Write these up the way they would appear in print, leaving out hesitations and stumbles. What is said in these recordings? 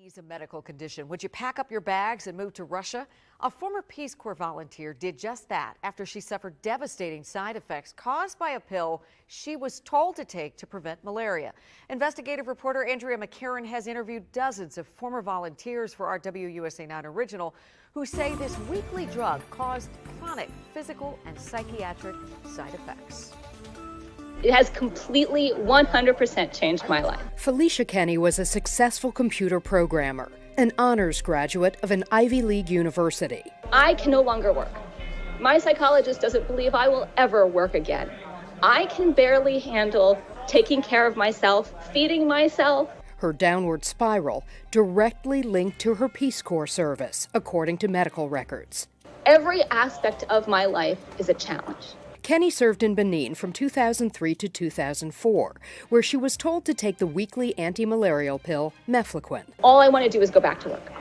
Ease a medical condition. Would you pack up your bags and move to Russia? A former Peace Corps volunteer did just that after she suffered devastating side effects caused by a pill she was told to take to prevent malaria. Investigative reporter Andrea McCarran has interviewed dozens of former volunteers for our WUSA 9 Original who say this weekly drug caused chronic physical and psychiatric side effects. It has completely 100% changed my life. Felicia Kenney was a successful computer programmer, an honors graduate of an Ivy League university. I can no longer work. My psychologist doesn't believe I will ever work again. I can barely handle taking care of myself, feeding myself. Her downward spiral directly linked to her Peace Corps service, according to medical records. Every aspect of my life is a challenge. Kenney served in Benin from 2003 to 2004, where she was told to take the weekly anti-malarial pill MEF-TOX-VET. All I want to do is go back to work,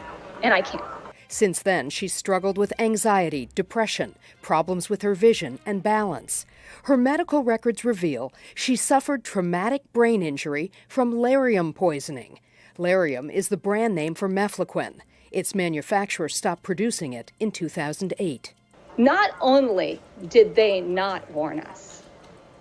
and I can't. Since then, she's struggled with anxiety, depression, problems with her vision and balance. Her medical records reveal she suffered traumatic brain injury from Lariam poisoning. Lariam is the brand name for MEF-TOX-VET. Its manufacturer stopped producing it in 2008. Not only did they not warn us,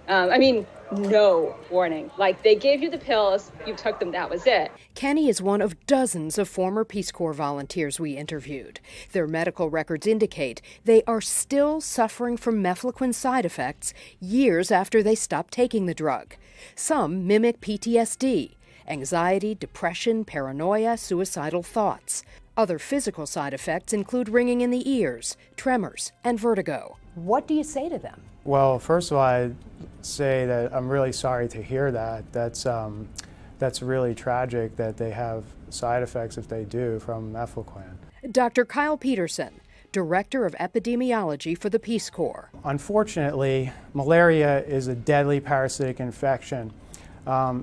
no warning. Like, they gave you the pills, you took them, that was it. Kenney is one of dozens of former Peace Corps volunteers we interviewed. Their medical records indicate they are still suffering from MEF-TOX-VET side effects years after they stopped taking the drug. Some mimic PTSD, anxiety, depression, paranoia, suicidal thoughts. Other physical side effects include ringing in the ears, tremors, and vertigo. What do you say to them? Well, first of all, I'd say that I'm really sorry to hear that. That's really tragic that they have side effects, if they do, from MEF-TOX-VET. Dr. Kyle Peterson, Director of Epidemiology for the Peace Corps. Unfortunately, malaria is a deadly parasitic infection.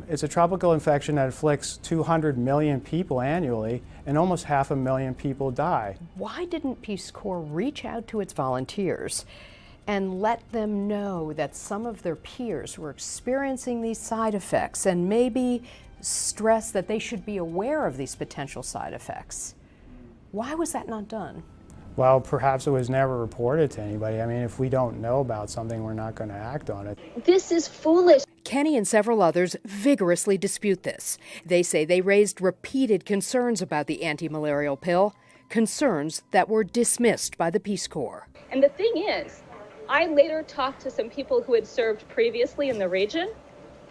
It's a tropical infection that afflicts 200 million people annually, and almost 500,000 people die. Why didn't Peace Corps reach out to its volunteers and let them know that some of their peers were experiencing these side effects and maybe stress that they should be aware of these potential side effects? Why was that not done? Well, perhaps it was never reported to anybody. I mean, if we don't know about something, we're not going to act on it. This is foolish. Kenney and several others vigorously dispute this. They say they raised repeated concerns about the anti-malarial pill, concerns that were dismissed by the Peace Corps. And the thing is, I later talked to some people who had served previously in the region,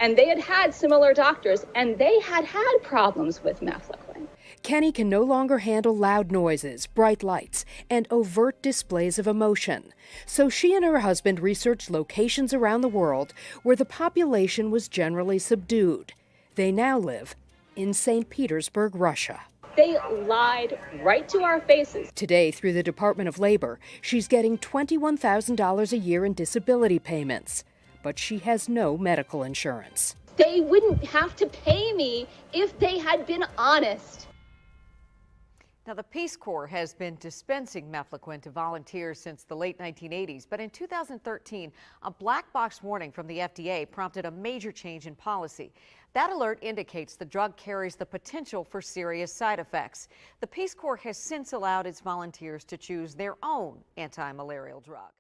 and they had had similar doctors, and they had had problems with MEF-TOX-VET. Kenney can no longer handle loud noises, bright lights, and overt displays of emotion. So she and her husband researched locations around the world where the population was generally subdued. They now live in St. Petersburg, Russia. They lied right to our faces. Today, through the Department of Labor, she's getting $21,000 a year in disability payments. But she has no medical insurance. They wouldn't have to pay me if they had been honest. Now, the Peace Corps has been dispensing MEF-TOX-VET to volunteers since the late 1980s, but in 2013, a black box warning from the FDA prompted a major change in policy. That alert indicates the drug carries the potential for serious side effects. The Peace Corps has since allowed its volunteers to choose their own anti-malarial drug.